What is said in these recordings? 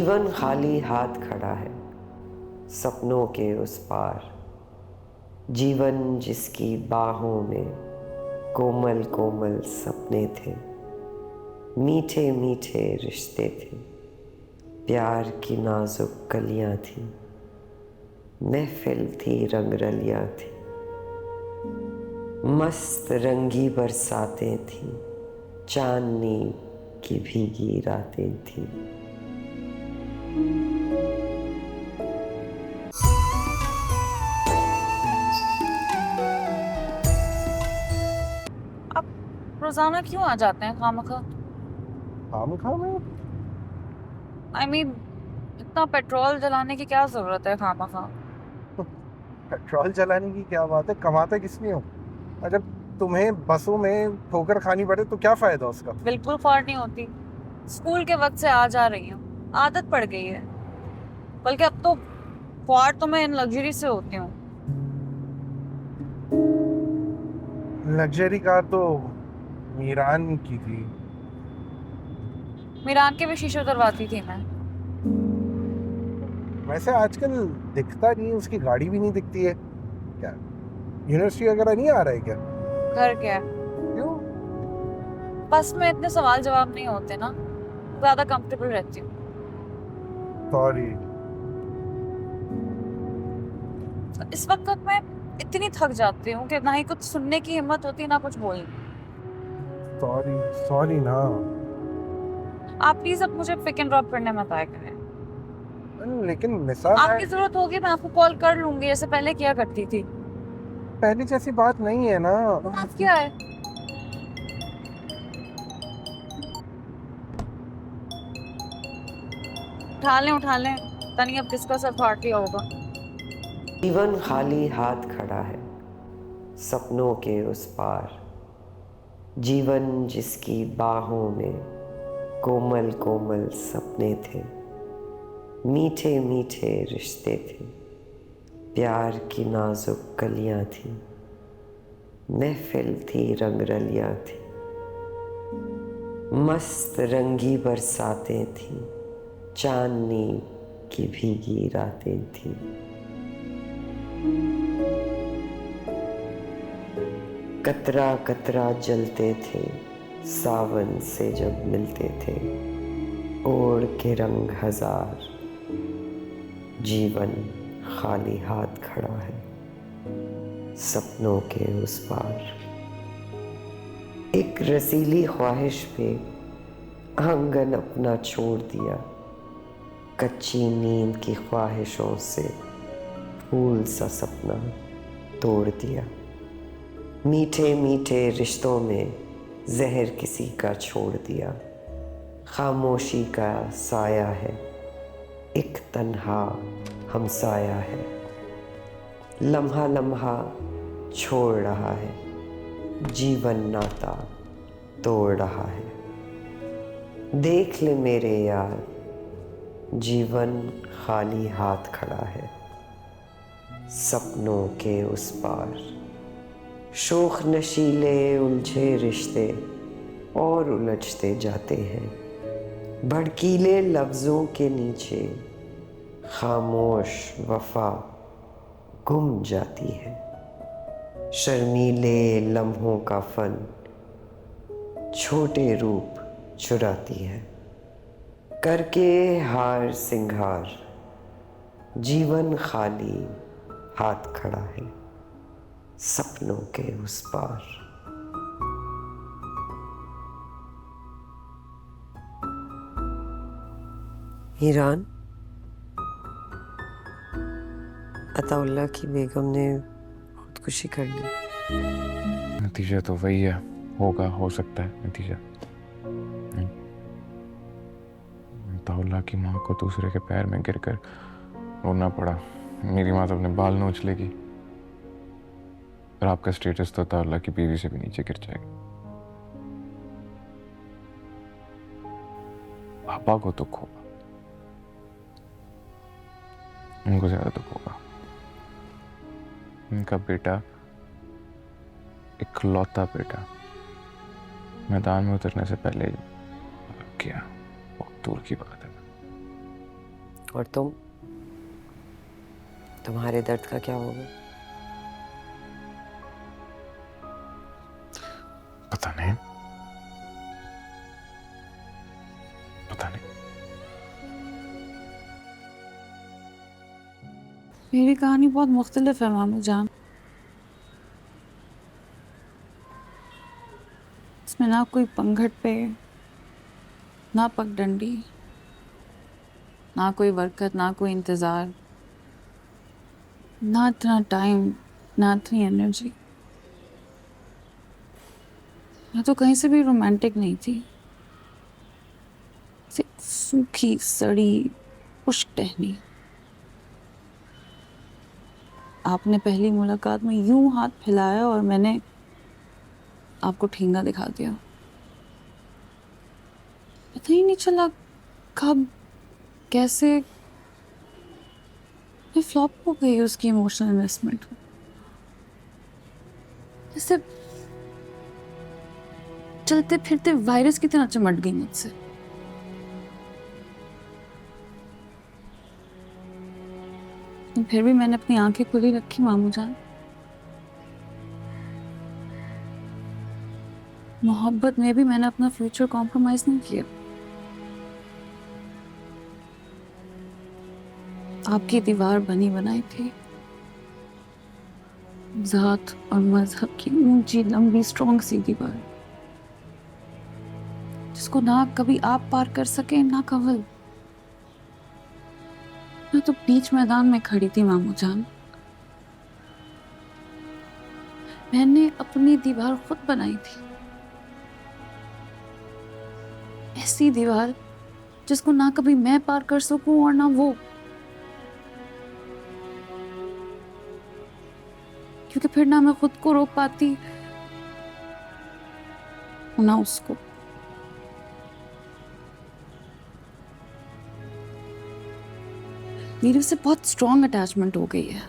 जीवन खाली हाथ खड़ा है सपनों के उस पार। जीवन जिसकी बाहों में कोमल कोमल सपने थे, मीठे मीठे रिश्ते थे, प्यार की नाजुक कलियां थी, महफिल थी रंगरलियां थी, मस्त रंगी बरसातें थी, चांदनी की भीगी रातें थी। आप रोजाना क्यों आ जाते हैं खामखा? आम खा में आई मीन इतना पेट्रोल जलाने की क्या जरूरत है खामखा? पेट्रोल जलाने की क्या बात है, कमाते किस लिए हो? अगर तुम्हें बसों में ठोकर खानी पड़े तो क्या फायदा उसका? बिल्कुल फाड़ नहीं होती। स्कूल के वक्त से आ जा रही हूँ, आदत पड़ गई है। बल्कि अब तो फाड़ तो मैं इन लग्जरी से होती हूँ। लग्जरी कार तो मीरान की थी। मीरान के भी शीशे उतरवाती थी मैं। वैसे आजकल दिखता नहीं है, उसकी गाड़ी भी नहीं दिखती है। क्या यूनिवर्सिटी वगैरह नहीं आ रहा है क्या? घर क्या है? क्यों? बस में इतने सवाल जवाब नहीं होते ना, ज्यादा कंफर्टेबल रहती हूँ। सॉरी। इस वक्त मैं इतनी थक जाती हूँ कि ना ही कुछ सुनने की हिम्मत होती ना कुछ बोलने। सॉरी सॉरी ना। आप प्लीज अब मुझे पिक एंड ड्रॉप करने मत आया करें। लेकिन मिसाल है, आपकी जरूरत होगी मैं आपको कॉल कर लूंगी जैसे पहले किया करती थी। पहले जैसी बात नहीं है ना। बात क्या है? उठा लें तनी अब किसका सर फाड़ लिया होगा। जीवन खाली हाथ खड़ा है सपनों के उस पार। जीवन जिसकी बाहों में कोमल कोमल सपने थे, मीठे मीठे रिश्ते थे, प्यार की नाजुक कलियां थी, महफिल थी रंगरलियां थी, मस्त रंगी बरसातें थी, चांदनी की भीगी रातें थी। कतरा कतरा जलते थे सावन से जब मिलते थे, ओढ़ के रंग हजार। जीवन खाली हाथ खड़ा है सपनों के उस पार। एक रसीली ख्वाहिश पे आंगन अपना छोड़ दिया, कच्ची नींद की ख्वाहिशों से फूल सा सपना तोड़ दिया। मीठे मीठे रिश्तों में जहर किसी का छोड़ दिया। खामोशी का साया है, एक तन्हा हमसाया है, लम्हा लम्हा छोड़ रहा है, जीवन नाता तोड़ रहा है। देख ले मेरे यार, जीवन खाली हाथ खड़ा है सपनों के उस पार। शोख नशीले उलझे रिश्ते और उलझते जाते हैं, भड़कीले लफ्ज़ों के नीचे खामोश वफा गुम जाती है। शर्मीले लम्हों का फन छोटे रूप चुराती है, करके हार सिंगार जीवन खाली हाथ खड़ा है सपनों के उस पार। ईरान अताउल्ला की बेगम ने खुदकुशी कर ली। नतीजा तो वही है, होगा, हो सकता है नतीजा। ताउल्ला की माँ को दूसरे के पैर में गिरकर रोना पड़ा। मेरी माँ तो अपने बाल नोच लेगी और आपका स्टेटस तो ताउल्ला की बीवी से भी नीचे गिर जाएगा। पापा को दुख होगा, उनको ज्यादा दुख होगा। उनका बेटा, इकलौता बेटा, मैदान में उतरने से पहले भाग गया। बहुत दूर की बात है। और तुम्हारे दर्द का क्या होगा? पता नहीं, पता नहीं। मेरी कहानी बहुत मुख्तलिफ है मामू जान। इसमें ना कोई पंघट पे, ना पगडंडी, ना कोई बरकत, ना कोई इंतजार, ना इतना टाइम, ना इतनी एनर्जी। मैं तो कहीं से भी रोमांटिक नहीं थी। सिर्फ सूखी सड़ी खुश्क टहनी। आपने पहली मुलाकात में यूं हाथ फैलाया और मैंने आपको ठेंगा दिखा दिया। पता ही नहीं चला कब कैसे मैं फ्लॉप हो गई उसकी इमोशनल इन्वेस्टमेंट में। जैसे चलते फिरते वायरस की तरह चिमट गई मुझसे। फिर भी मैंने अपनी आंखें खुली रखी मामू जान। मोहब्बत में भी मैंने अपना फ्यूचर कॉम्प्रोमाइज नहीं किया। आपकी दीवार बनी बनाई थी, जात और मजहब की ऊंची लंबी स्ट्रॉन्ग सी दीवार, जिसको ना कभी आप पार कर सके ना कवल। मैं तो बीच मैदान में खड़ी थी मामू जान। मैंने अपनी दीवार खुद बनाई थी, ऐसी दीवार जिसको ना कभी मैं पार कर सकूं और ना वो। क्योंकि फिर ना मैं खुद को रोक पाती ना उसको। मेरे से बहुत स्ट्रॉन्ग अटैचमेंट हो गई है।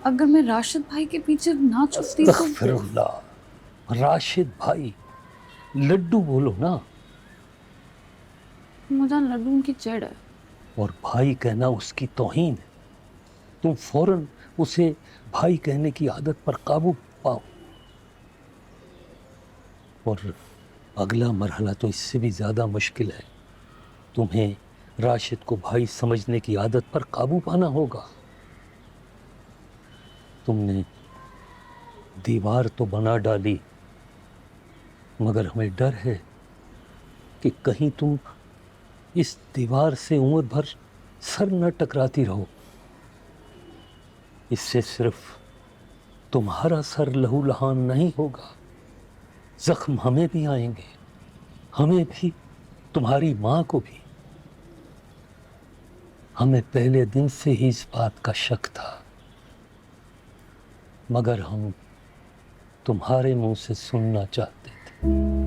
अगर मैं राशिद भाई के पीछे ना छुपती तो अस्तगफिरुल्लाह। राशिद भाई, लड्डू बोलो ना। मुझे लड्डू उनकी चिढ़ है। और भाई कहना उसकी तौहीन है। तुम फौरन उसे भाई कहने की आदत पर काबू पाओ। और अगला मरहला तो इससे भी ज़्यादा मुश्किल है। तुम्हें राशिद को भाई समझने की आदत पर काबू पाना होगा। तुमने दीवार तो बना डाली, मगर हमें डर है कि कहीं तुम इस दीवार से उम्र भर सर न टकराती रहो। इससे सिर्फ तुम्हारा सर लहूलुहान नहीं होगा, जख्म हमें भी आएंगे, हमें भी, तुम्हारी माँ को भी। हमें पहले दिन से ही इस बात का शक था, मगर हम तुम्हारे मुंह से सुनना चाहते थे।